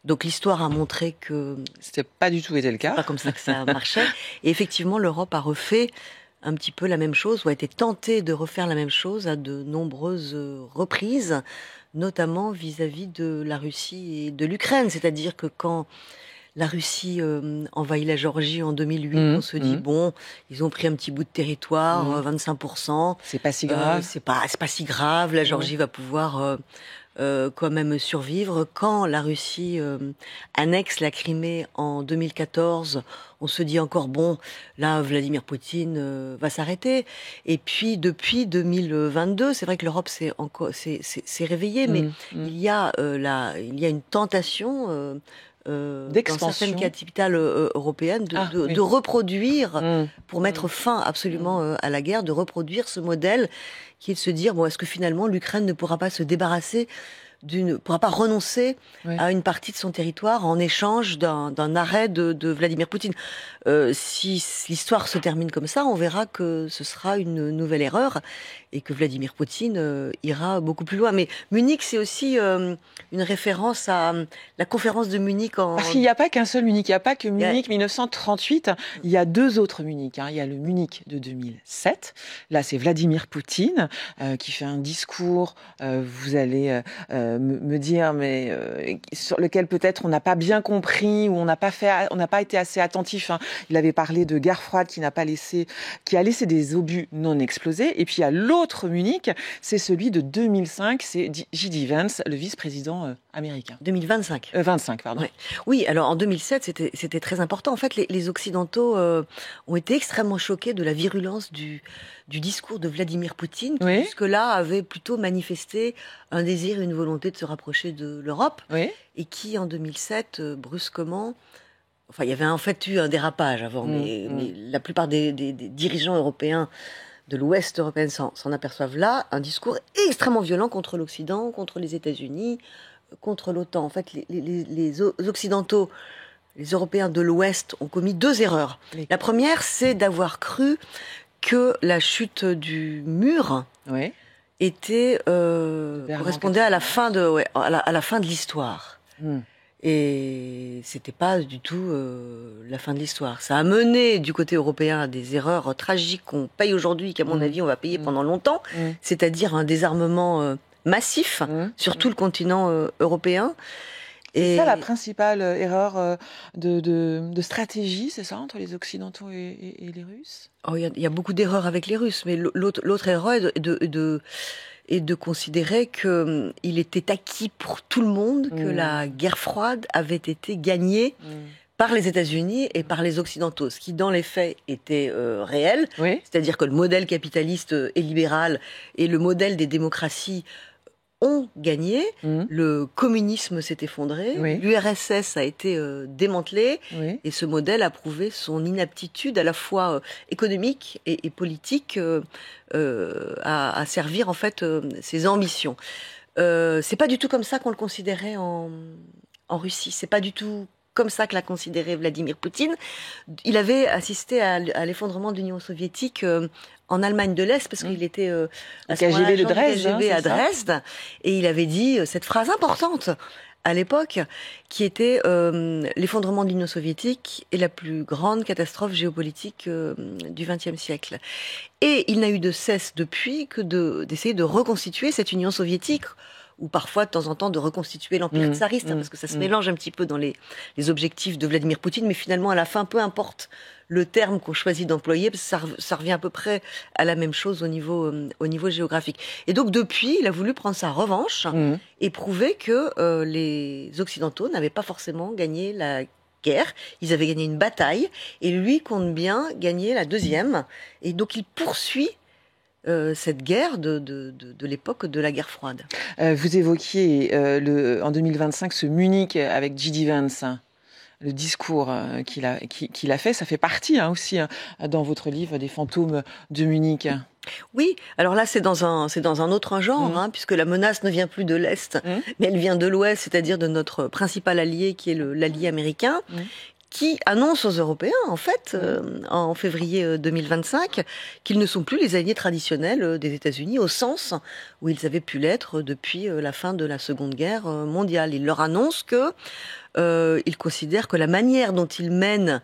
Donc l'histoire a montré que c'était pas du tout été le cas. Pas comme ça que ça marchait. Et effectivement, l'Europe a refait un petit peu la même chose, ou a été tentée de refaire la même chose à de nombreuses reprises, notamment vis-à-vis de la Russie et de l'Ukraine. C'est-à-dire que quand la Russie envahit la Géorgie en 2008. On se dit, bon, ils ont pris un petit bout de territoire, 25%. C'est pas si grave. C'est pas si grave. La Géorgie va pouvoir quand même survivre. Quand la Russie annexe la Crimée en 2014, on se dit encore, bon, là, Vladimir Poutine va s'arrêter. Et puis, depuis 2022, c'est vrai que l'Europe s'est réveillée, mais il y a une tentation dans certaines capitales européennes de reproduire, pour mettre fin absolument à la guerre, de reproduire ce modèle qui est de se dire, bon, est-ce que finalement l'Ukraine ne pourra pas se débarrasser pourra pas renoncer à une partie de son territoire en échange d'un arrêt de Vladimir Poutine. Si l'histoire se termine comme ça, on verra que ce sera une nouvelle erreur et que Vladimir Poutine ira beaucoup plus loin. Mais Munich, c'est aussi une référence à la conférence de Munich Parce qu'il n'y a pas qu'un seul Munich, il n'y a pas que Munich 1938, il y a deux autres Munich. Il y a le Munich de 2007, là c'est Vladimir Poutine qui fait un discours, vous allez me dire, mais sur lequel peut-être on n'a pas bien compris ou on n'a pas été assez attentif. Il avait parlé de guerre froide qui a laissé des obus non explosés. Et puis il y a l'autre Munich, c'est celui de 2005, c'est J.D. Vance, le vice-président américain. 2025. 25, pardon. Ouais. Oui, alors en 2007, c'était très important. En fait, les Occidentaux ont été extrêmement choqués de la virulence du discours de Vladimir Poutine, qui jusque-là avait plutôt manifesté un désir et une volonté de se rapprocher de l'Europe, et qui, en 2007, brusquement... Enfin, il y avait en fait eu un dérapage avant, mais la plupart des dirigeants européens de l'Ouest européen s'en aperçoivent là, un discours extrêmement violent contre l'Occident, contre les États-Unis, contre l'OTAN. En fait, les Occidentaux, les Européens de l'Ouest ont commis deux erreurs. La première, c'est d'avoir cru que la chute du mur Oui. Correspondait à la fin de l'histoire. Et c'était pas du tout la fin de l'histoire. Ça a mené du côté européen à des erreurs tragiques qu'on paye aujourd'hui, qu'à mon avis on va payer pendant longtemps, c'est-à-dire un désarmement massif sur tout le continent européen. C'est ça la principale erreur de stratégie, c'est ça, entre les Occidentaux et les Russes? Il y a beaucoup d'erreurs avec les Russes, mais l'autre erreur est de considérer qu'il était acquis pour tout le monde, que la guerre froide avait été gagnée par les États-Unis et par les Occidentaux, ce qui dans les faits était réel, c'est-à-dire que le modèle capitaliste et libéral et le modèle des démocraties ont gagné, le communisme s'est effondré, l'URSS a été démantelé, et ce modèle a prouvé son inaptitude à la fois économique et politique à servir en fait ses ambitions. C'est pas du tout comme ça qu'on le considérait en Russie, c'est pas du tout comme ça que l'a considéré Vladimir Poutine. Il avait assisté à l'effondrement de l'Union soviétique en Allemagne de l'Est, parce qu'il était à ce KGB de Dresde, KGB à Dresde, et il avait dit cette phrase importante à l'époque, qui était l'effondrement de l'Union soviétique est la plus grande catastrophe géopolitique du XXe siècle. Et il n'a eu de cesse depuis que d'essayer de reconstituer cette Union soviétique, ou parfois de temps en temps de reconstituer l'empire tsariste, parce que ça se mélange un petit peu dans les objectifs de Vladimir Poutine, mais finalement à la fin, peu importe le terme qu'on choisit d'employer, parce que ça revient à peu près à la même chose au niveau géographique. Et donc depuis, il a voulu prendre sa revanche et prouver que les Occidentaux n'avaient pas forcément gagné la guerre, ils avaient gagné une bataille, et lui compte bien gagner la deuxième, et donc il poursuit cette guerre de l'époque de la guerre froide. Vous évoquiez en 2025 ce Munich avec J.D. Vance, le discours qu'il a fait, ça fait partie aussi dans votre livre des fantômes de Munich. Oui, alors là c'est dans un autre genre, puisque la menace ne vient plus de l'Est, mais elle vient de l'Ouest, c'est-à-dire de notre principal allié qui est l'allié américain, qui annonce aux Européens, en fait, en février 2025, qu'ils ne sont plus les alliés traditionnels des États-Unis, au sens où ils avaient pu l'être depuis la fin de la Seconde Guerre mondiale. Il leur annonce qu'ils considèrent que la manière dont ils mènent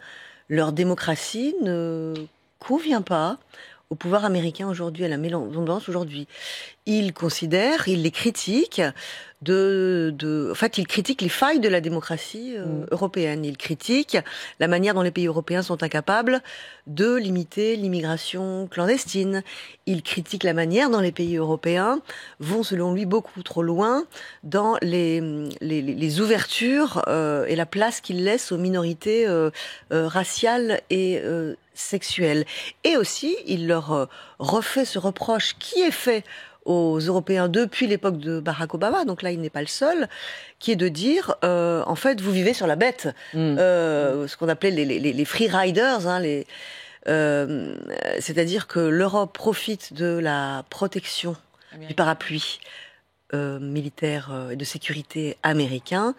leur démocratie ne convient pas au pouvoir américain aujourd'hui, à la tendance aujourd'hui. Ils considèrent, ils les critiquent, en fait, ils critiquent les failles de la démocratie européenne. Ils critiquent la manière dont les pays européens sont incapables de limiter l'immigration clandestine. Ils critiquent la manière dont les pays européens vont, selon lui, beaucoup trop loin dans les ouvertures et la place qu'ils laissent aux minorités raciales et sexuelles. Et aussi, il leur refait ce reproche qui est fait aux Européens depuis l'époque de Barack Obama, donc là il n'est pas le seul, qui est de dire, en fait, vous vivez sur la bête, ce qu'on appelait les free riders, c'est-à-dire que l'Europe profite de la protection du parapluie militaire et de sécurité américain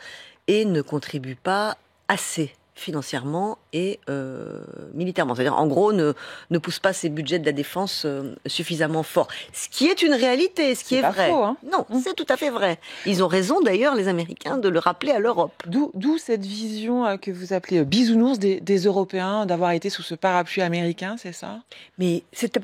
et ne contribue pas assez financièrement et militairement. C'est-à-dire, en gros, ne pousse pas ses budgets de la défense suffisamment fort. Ce qui est une réalité, ce qui est vrai. Faux, hein. Non, c'est tout à fait vrai. Ils ont raison, d'ailleurs, les Américains, de le rappeler à l'Europe. D'où cette vision que vous appelez bisounours des Européens, d'avoir été sous ce parapluie américain, c'est ça? Mais c'est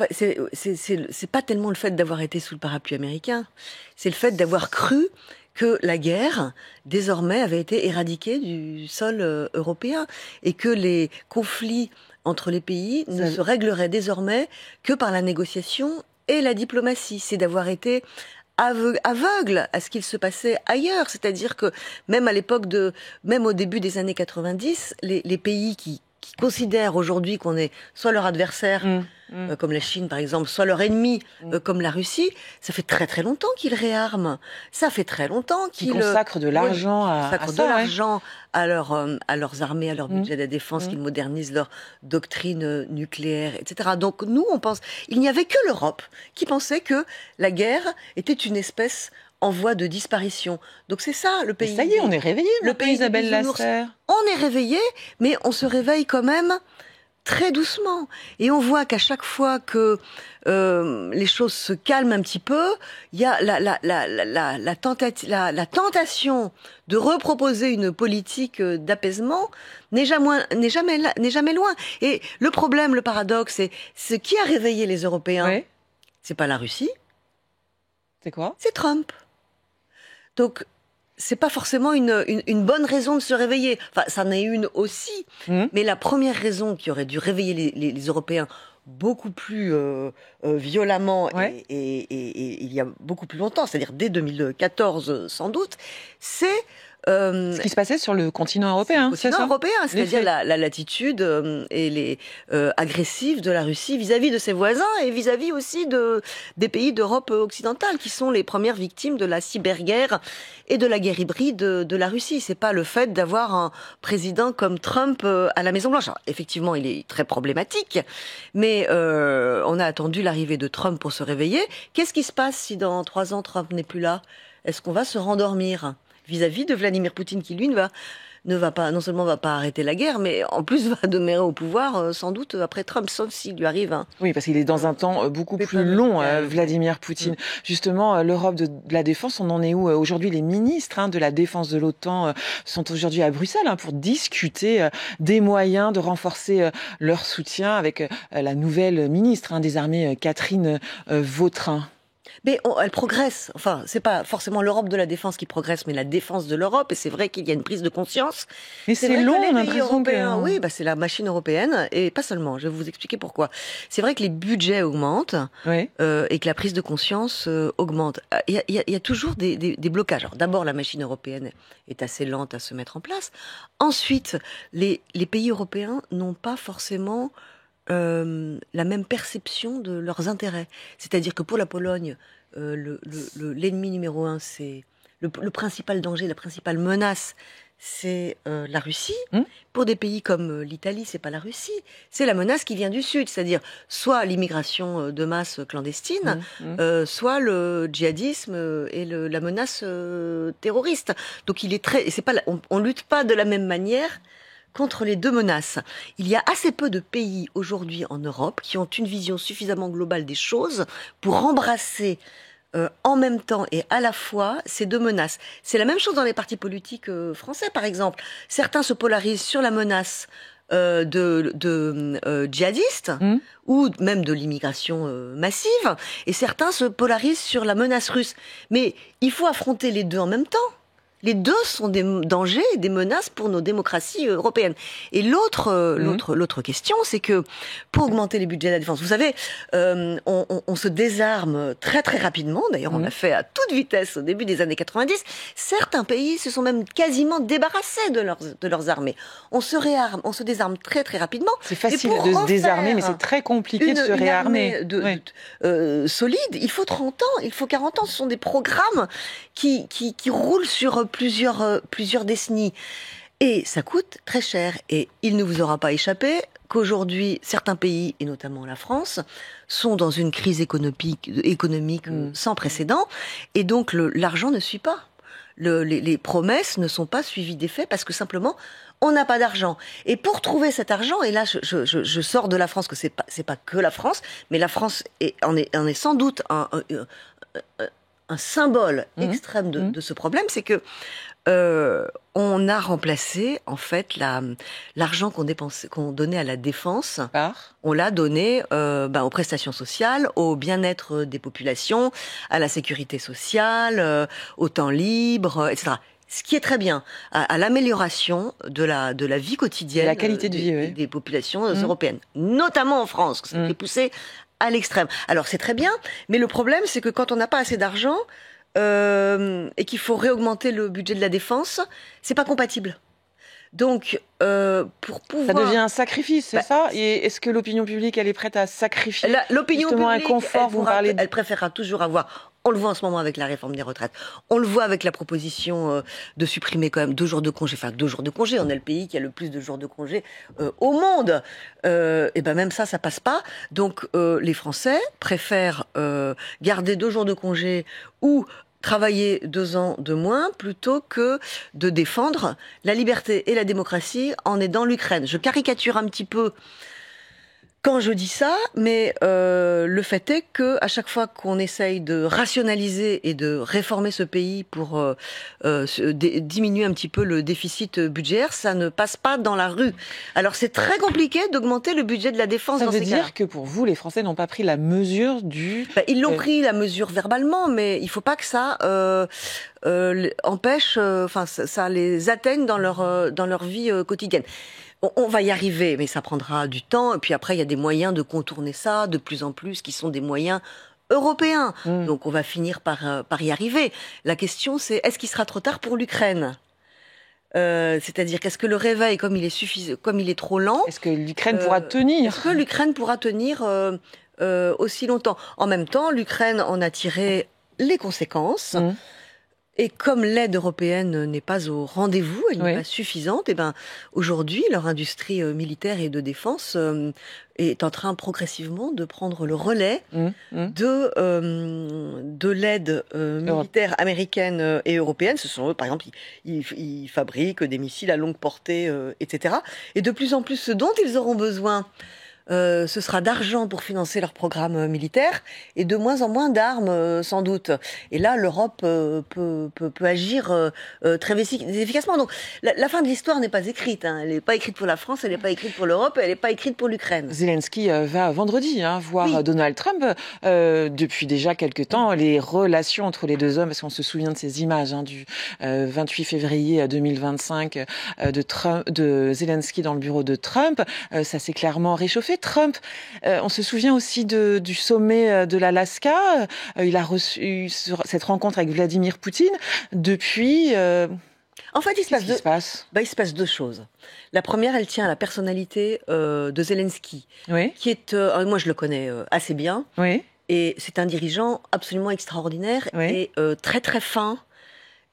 pas tellement le fait d'avoir été sous le parapluie américain, c'est le fait d'avoir cru que la guerre, désormais, avait été éradiquée du sol européen et que les conflits entre les pays ne se régleraient désormais que par la négociation et la diplomatie. C'est d'avoir été aveugle à ce qu'il se passait ailleurs. C'est-à-dire que même même au début des années 90, les pays qui considèrent aujourd'hui qu'on est soit leur adversaire, comme la Chine par exemple, soit leur ennemi, comme la Russie, ça fait très très longtemps qu'ils réarment. Ça fait très longtemps qu'ils consacrent de l'argent à leurs armées, à leur budget de la défense, qu'ils modernisent leur doctrine nucléaire, etc. Donc nous, on pense, il n'y avait que l'Europe qui pensait que la guerre était une espèce en voie de disparition. Donc c'est ça, le pays... Ça y est, on est réveillé, le pays Isabelle Lasserre. On est réveillé, mais on se réveille quand même très doucement. Et on voit qu'à chaque fois que les choses se calment un petit peu, il y a la tentation de reproposer une politique d'apaisement n'est jamais loin. Et le problème, le paradoxe, c'est ce qui a réveillé les Européens. Oui. C'est pas la Russie. C'est quoi? C'est Trump. Donc, c'est pas forcément une bonne raison de se réveiller. Enfin, ça en est une aussi. Mais la première raison qui aurait dû réveiller les Européens beaucoup plus violemment et il y a beaucoup plus longtemps, c'est-à-dire dès 2014 sans doute, c'est ce qui se passait sur le continent européen, c'est ça ? C'est-à-dire la latitude et les agressive de la Russie vis-à-vis de ses voisins et vis-à-vis aussi des pays d'Europe occidentale qui sont les premières victimes de la cyberguerre et de la guerre hybride de la Russie. C'est pas le fait d'avoir un président comme Trump à la Maison-Blanche. Alors, effectivement, il est très problématique, mais on a attendu l'arrivée de Trump pour se réveiller. Qu'est-ce qui se passe si dans 3 ans Trump n'est plus là ? Est-ce qu'on va se rendormir vis-à-vis de Vladimir Poutine qui, lui, ne va pas, non seulement va pas arrêter la guerre, mais en plus va demeurer au pouvoir, sans doute, après Trump, sauf s'il lui arrive un... Oui, parce qu'il est dans un temps beaucoup plus long, Vladimir Poutine. Justement, l'Europe de la défense, on en est où aujourd'hui? Les ministres de la défense de l'OTAN sont aujourd'hui à Bruxelles pour discuter des moyens de renforcer leur soutien avec la nouvelle ministre des Armées, Catherine Vautrin. Mais elle progresse. Enfin, c'est pas forcément l'Europe de la défense qui progresse, mais la défense de l'Europe. Et c'est vrai qu'il y a une prise de conscience. Mais c'est long, on a l'impression que... Oui, c'est la machine européenne. Et pas seulement. Je vais vous expliquer pourquoi. C'est vrai que les budgets augmentent et que la prise de conscience augmente. Il y a toujours des blocages. Alors, d'abord, la machine européenne est assez lente à se mettre en place. Ensuite, les pays européens n'ont pas forcément... la même perception de leurs intérêts. C'est-à-dire que pour la Pologne, l'ennemi numéro 1, c'est le principal danger, la principale menace, c'est la Russie. Pour des pays comme l'Italie, c'est pas la Russie, c'est la menace qui vient du Sud, c'est-à-dire soit l'immigration de masse clandestine, soit le djihadisme et la menace terroriste. Donc il est on lutte pas de la même manière contre les deux menaces. Il y a assez peu de pays aujourd'hui en Europe qui ont une vision suffisamment globale des choses pour embrasser en même temps et à la fois ces deux menaces. C'est la même chose dans les partis politiques français, par exemple. Certains se polarisent sur la menace djihadistes ou même de l'immigration massive, et certains se polarisent sur la menace russe. Mais il faut affronter les deux en même temps. Les deux sont des dangers et des menaces pour nos démocraties européennes. Et l'autre question, c'est que pour augmenter les budgets de la défense, vous savez, on se désarme très très rapidement. D'ailleurs, on l'a fait à toute vitesse au début des années 90. Certains pays se sont même quasiment débarrassés de leurs armées. On se réarme, on se désarme très très rapidement. C'est facile de se désarmer, mais c'est très compliqué de se réarmer. Solide, il faut 30 ans, il faut 40 ans. Ce sont des programmes qui roulent sur plusieurs décennies. Et ça coûte très cher. Et il ne vous aura pas échappé qu'aujourd'hui, certains pays, et notamment la France, sont dans une crise économique sans précédent. Et donc, l'argent ne suit pas. Les promesses ne sont pas suivies des faits parce que simplement, on n'a pas d'argent. Et pour trouver cet argent, et là, je sors de la France, que c'est pas que la France, mais la France en est sans doute un symbole extrême de ce problème, c'est que on a remplacé en fait l'argent qu'on donnait à la défense, on l'a donné aux prestations sociales, au bien-être des populations, à la sécurité sociale, au temps libre, etc. Ce qui est très bien, à l'amélioration de la vie quotidienne, la qualité de vie, des populations européennes, notamment en France, qui est poussé à l'extrême. Alors c'est très bien, mais le problème c'est que quand on n'a pas assez d'argent et qu'il faut réaugmenter le budget de la défense, c'est pas compatible. Donc pour pouvoir... Ça devient un sacrifice, c'est ça? Et est-ce que l'opinion publique, elle est prête à sacrifier l'opinion publique, un confort? Elle préférera toujours avoir... On le voit en ce moment avec la réforme des retraites. On le voit avec la proposition de supprimer quand même 2 jours de congé. Enfin, 2 jours de congé. On est le pays qui a le plus de jours de congé au monde. Et ben même ça passe pas. Donc les Français préfèrent garder 2 jours de congé ou travailler 2 ans de moins plutôt que de défendre la liberté et la démocratie en aidant l'Ukraine. Je caricature un petit peu quand je dis ça, mais le fait est que à chaque fois qu'on essaye de rationaliser et de réformer ce pays pour diminuer un petit peu le déficit budgétaire, ça ne passe pas dans la rue. Alors c'est très compliqué d'augmenter le budget de la défense dans ces cas-là. Ça veut dire que pour vous, les Français n'ont pas pris la mesure du... Ils l'ont pris la mesure verbalement, mais il ne faut pas que ça empêche, ça les atteigne dans leur vie quotidienne. On va y arriver, mais ça prendra du temps. Et puis après, il y a des moyens de contourner ça, de plus en plus, qui sont des moyens européens. Donc on va finir par y arriver. La question, c'est est-ce qu'il sera trop tard pour l'Ukraine ? C'est-à-dire qu'est-ce que le réveil, comme il est trop lent, est-ce que l'Ukraine pourra tenir ? Est-ce que l'Ukraine pourra tenir aussi longtemps ? En même temps, l'Ukraine en a tiré les conséquences. Et comme l'aide européenne n'est pas au rendez-vous, elle n'est pas suffisante, et aujourd'hui, leur industrie militaire et de défense est en train progressivement de prendre le relais de l'aide militaire américaine et européenne. Ce sont eux, par exemple, ils fabriquent des missiles à longue portée, etc. Et de plus en plus, ce dont ils auront besoin, ce sera d'argent pour financer leur programme militaire et de moins en moins d'armes, sans doute. Et là, l'Europe peut agir très efficacement. Donc, la fin de l'histoire n'est pas écrite. Elle n'est pas écrite pour la France, elle n'est pas écrite pour l'Europe, elle n'est pas écrite pour l'Ukraine. Zelensky va vendredi voir Donald Trump. Depuis déjà quelque temps, les relations entre les deux hommes, parce qu'on se souvient de ces images du 28 février 2025 de Zelensky dans le bureau de Trump, ça s'est clairement réchauffé. Trump, on se souvient aussi du sommet de l'Alaska. Il a reçu cette rencontre avec Vladimir Poutine. Depuis, en fait, il se passe deux choses. La première, elle tient à la personnalité de Zelensky, qui est, moi je le connais assez bien, et c'est un dirigeant absolument extraordinaire et très très fin.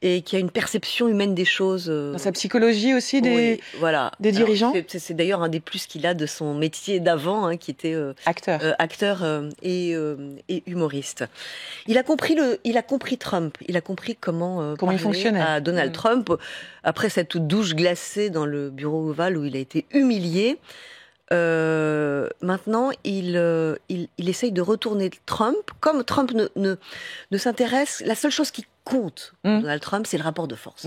Et qui a une perception humaine des choses. Dans sa psychologie aussi des dirigeants. C'est d'ailleurs un des plus qu'il a de son métier d'avant, qui était acteur et humoriste. Il a compris Trump. Il a compris comment il fonctionnait à Donald Trump après cette douche glacée dans le bureau ovale où il a été humilié. Maintenant, il essaye de retourner Trump. Comme Trump ne s'intéresse, la seule chose qui compte pour Donald Trump, c'est le rapport de force.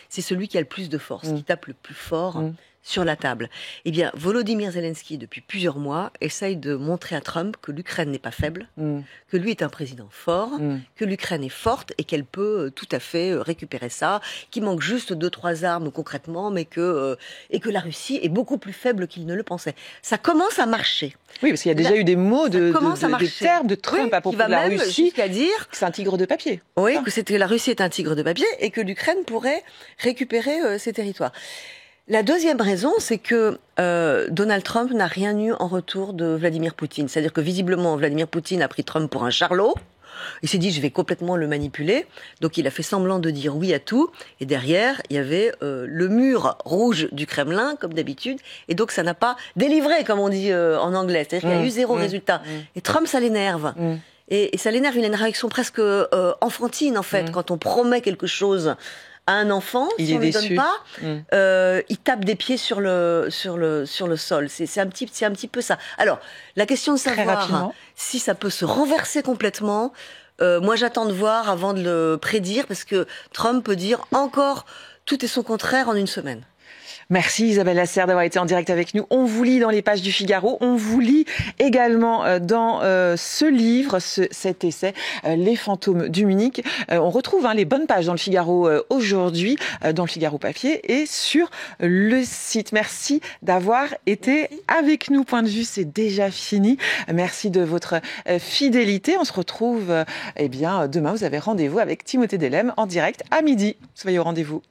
C'est celui qui a le plus de force, qui tape le plus fort sur la table. Eh bien, Volodymyr Zelensky, depuis plusieurs mois, essaye de montrer à Trump que l'Ukraine n'est pas faible, que lui est un président fort, que l'Ukraine est forte et qu'elle peut tout à fait récupérer ça, qu'il manque juste 2-3 armes concrètement, mais et que la Russie est beaucoup plus faible qu'il ne le pensait. Ça commence à marcher. Oui, parce qu'il y a déjà eu des mots de termes de Trump à propos de la Russie, jusqu'à dire que c'est un tigre de papier. Oui, que la Russie est un tigre de papier et que l'Ukraine pourrait récupérer ses territoires. La deuxième raison, c'est que Donald Trump n'a rien eu en retour de Vladimir Poutine. C'est-à-dire que visiblement, Vladimir Poutine a pris Trump pour un charlot. Il s'est dit, je vais complètement le manipuler. Donc il a fait semblant de dire oui à tout. Et derrière, il y avait le mur rouge du Kremlin, comme d'habitude. Et donc ça n'a pas délivré, comme on dit en anglais. C'est-à-dire qu'il y a eu zéro résultat. Et Trump, ça l'énerve. Et ça l'énerve, il a une réaction presque enfantine, en fait, quand on promet quelque chose à un enfant, si on ne lui donne pas, il tape des pieds sur le sol. C'est un petit peu ça. Alors, la question de savoir si ça peut se renverser complètement, moi j'attends de voir avant de le prédire, parce que Trump peut dire encore tout et son contraire en une semaine. Merci Isabelle Lasserre d'avoir été en direct avec nous. On vous lit dans les pages du Figaro. On vous lit également dans ce livre, cet essai, Les fantômes du Munich. On retrouve les bonnes pages dans le Figaro aujourd'hui, dans le Figaro papier et sur le site. Merci d'avoir été avec nous. Point de vue, c'est déjà fini. Merci de votre fidélité. On se retrouve demain. Vous avez rendez-vous avec Timothée Delem en direct à midi. Soyez au rendez-vous.